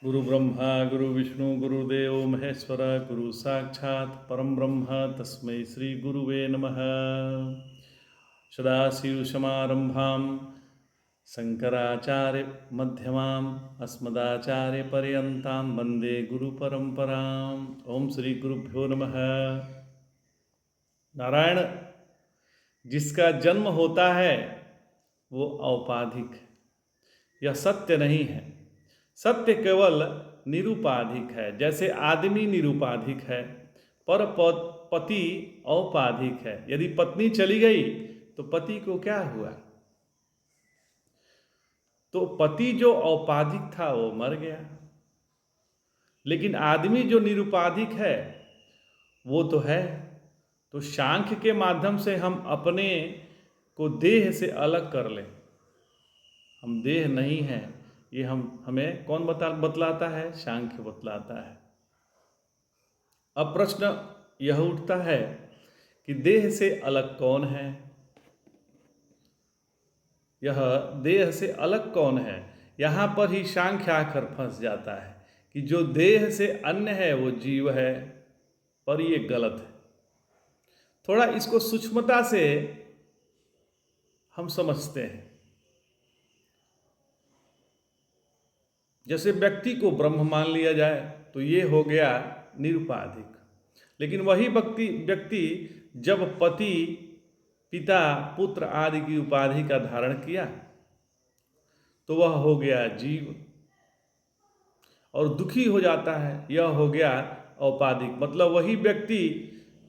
गुरु ब्रह्मा गुरु विष्णु गुरुदेव महेश्वर गुरु साक्षात् परम ब्रह्म तस्मै श्री गुरुवे नमः। सदाशिवसमारंभां शंकराचार्य मध्यमाम् अस्मदाचार्य पर्यन्तां वन्दे गुरुपरम्पराम्। ओम श्री गुरुभ्यो नमः। नारायण, जिसका जन्म होता है वो औपाधिक, यह सत्य नहीं है। सत्य केवल निरुपाधिक है। जैसे आदमी निरुपाधिक है पर पति औपाधिक है। यदि पत्नी चली गई तो पति को क्या हुआ? तो पति जो औपाधिक था वो मर गया। लेकिन आदमी जो निरुपाधिक है वो तो है। तो सांख्य के माध्यम से हम अपने को देह से अलग कर लें। हम देह नहीं हैं, ये हमें कौन बतलाता है? सांख्य बतलाता है। अब प्रश्न यह उठता है कि देह से अलग कौन है? यह देह से अलग कौन है? यहाँ पर ही सांख्य आकर फंस जाता है कि जो देह से अन्य है वो जीव है, पर ये गलत है। थोड़ा इसको सूक्ष्मता से हम समझते हैं। जैसे व्यक्ति को ब्रह्म मान लिया जाए तो ये हो गया निरुपाधिक। लेकिन वही व्यक्ति जब पति, पिता, पुत्र आदि की उपाधि का धारण किया तो वह हो गया जीव और दुखी हो जाता है, यह हो गया औपाधिक। मतलब वही व्यक्ति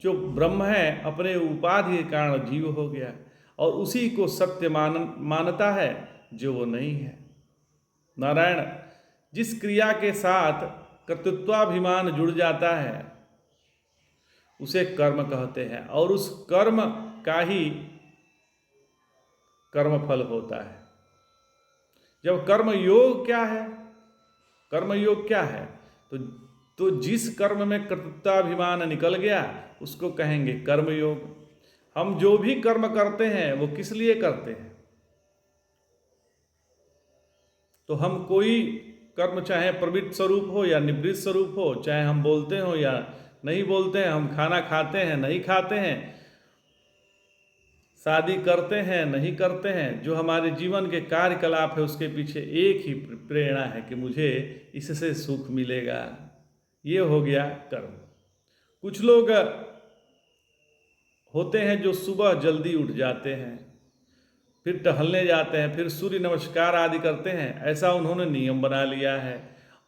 जो ब्रह्म है अपने उपाधि के कारण जीव हो गया और उसी को सत्य मानता है जो वो नहीं है। नारायण, जिस क्रिया के साथ कर्तृत्वाभिमान जुड़ जाता है उसे कर्म कहते हैं और उस कर्म का ही कर्मफल होता है। जब कर्म योग क्या है? कर्म योग क्या है? तो जिस कर्म में कर्तृत्वाभिमान निकल गया उसको कहेंगे कर्मयोग। हम जो भी कर्म करते हैं वो किस लिए करते हैं? तो हम कोई कर्म चाहे प्रवृत्त स्वरूप हो या निवृत्त स्वरूप हो, चाहे हम बोलते हो या नहीं बोलते हैं, हम खाना खाते हैं नहीं खाते हैं, शादी करते हैं नहीं करते हैं, जो हमारे जीवन के कार्यकलाप है उसके पीछे एक ही प्रेरणा है कि मुझे इससे सुख मिलेगा। ये हो गया कर्म। कुछ लोग होते हैं जो सुबह जल्दी उठ जाते हैं, फिर टहलने जाते हैं, फिर सूर्य नमस्कार आदि करते हैं, ऐसा उन्होंने नियम बना लिया है।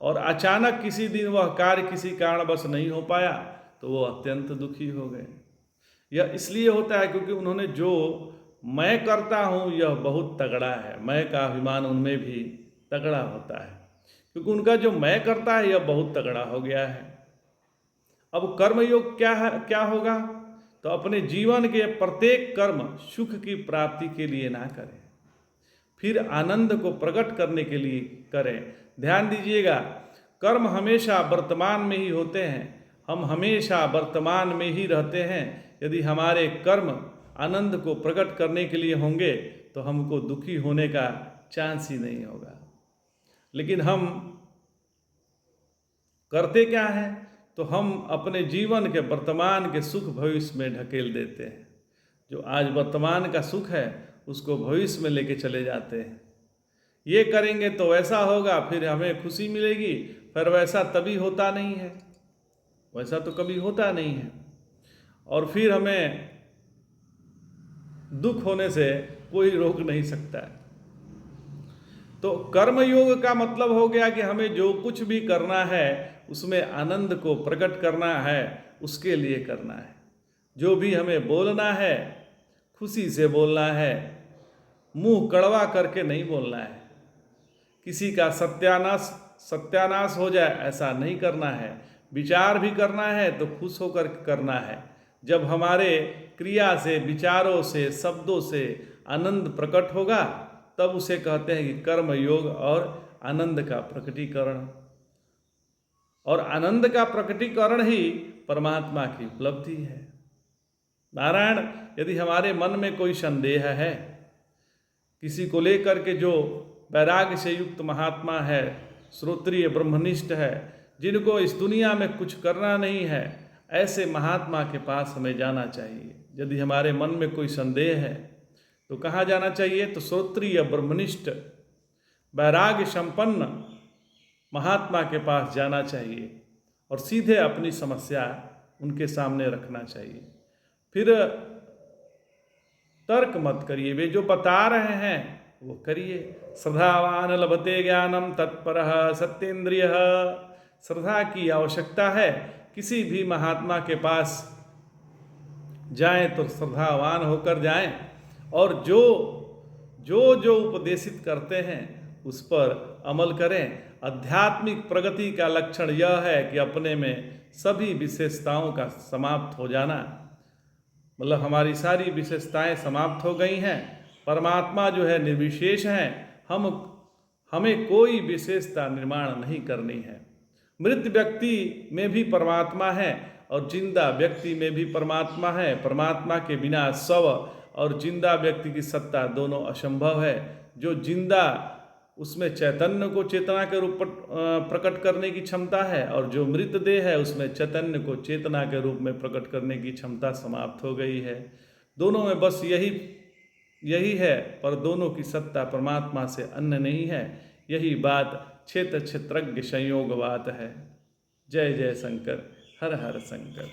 और अचानक किसी दिन वह कार्य किसी कारणवश नहीं हो पाया तो वो अत्यंत दुखी हो गए। यह इसलिए होता है क्योंकि उन्होंने जो मैं करता हूँ यह बहुत तगड़ा है, मैं का अभिमान उनमें भी तगड़ा होता है, क्योंकि उनका जो मैं करता है यह बहुत तगड़ा हो गया है। अब कर्मयोग क्या है, क्या होगा? तो अपने जीवन के प्रत्येक कर्म सुख की प्राप्ति के लिए ना करें, फिर आनंद को प्रकट करने के लिए करें। ध्यान दीजिएगा, कर्म हमेशा वर्तमान में ही होते हैं, हम हमेशा वर्तमान में ही रहते हैं। यदि हमारे कर्म आनंद को प्रकट करने के लिए होंगे तो हमको दुखी होने का चांस ही नहीं होगा। लेकिन हम करते क्या हैं? तो हम अपने जीवन के वर्तमान के सुख भविष्य में ढकेल देते हैं। जो आज वर्तमान का सुख है उसको भविष्य में लेके चले जाते हैं। ये करेंगे तो वैसा होगा, फिर हमें खुशी मिलेगी, फिर वैसा तभी होता नहीं है, वैसा तो कभी होता नहीं है, और फिर हमें दुख होने से कोई रोक नहीं सकता है। तो कर्मयोग का मतलब हो गया कि हमें जो कुछ भी करना है उसमें आनंद को प्रकट करना है, उसके लिए करना है। जो भी हमें बोलना है खुशी से बोलना है, मुंह कड़वा करके नहीं बोलना है। किसी का सत्यानाश हो जाए ऐसा नहीं करना है। विचार भी करना है तो खुश होकर करना है। जब हमारे क्रिया से, विचारों से, शब्दों से आनंद प्रकट होगा तब उसे कहते हैं कि कर्म योग और आनंद का प्रकटीकरण। और आनंद का प्रकटीकरण ही परमात्मा की उपलब्धि है। नारायण, यदि हमारे मन में कोई संदेह है, किसी को लेकर के जो वैराग्य से युक्त महात्मा है श्रोत्रिय ब्रह्मनिष्ठ है, जिनको इस दुनिया में कुछ करना नहीं है, ऐसे महात्मा के पास हमें जाना चाहिए। यदि हमारे मन में कोई संदेह है तो कहाँ जाना चाहिए? तो श्रोत्रिय ब्रह्मनिष्ठ वैराग्य संपन्न महात्मा के पास जाना चाहिए और सीधे अपनी समस्या उनके सामने रखना चाहिए। फिर तर्क मत करिए, वे जो बता रहे हैं वो करिए। श्रद्धावान लभते ज्ञानम तत्परः सत्येंद्रियः। श्रद्धा की आवश्यकता है। किसी भी महात्मा के पास जाएं तो श्रद्धावान होकर जाएं और जो उपदेशित करते हैं उस पर अमल करें। आध्यात्मिक प्रगति का लक्षण यह है कि अपने में सभी विशेषताओं का समाप्त हो जाना, मतलब हमारी सारी विशेषताएं समाप्त हो गई हैं। परमात्मा जो है निर्विशेष हैं। हमें कोई विशेषता निर्माण नहीं करनी है। मृत व्यक्ति में भी परमात्मा है और जिंदा व्यक्ति में भी परमात्मा है। परमात्मा के बिना शव और जिंदा व्यक्ति की सत्ता दोनों असंभव है। जो जिंदा, उसमें चैतन्य को चेतना के रूप प्रकट करने की क्षमता है, और जो मृत देह है उसमें चैतन्य को चेतना के रूप में प्रकट करने की क्षमता समाप्त हो गई है। दोनों में बस यही है, पर दोनों की सत्ता परमात्मा से अन्य नहीं है। यही बात क्षेत्रज्ञ संयोग बात है। जय जय शंकर, हर हर शंकर।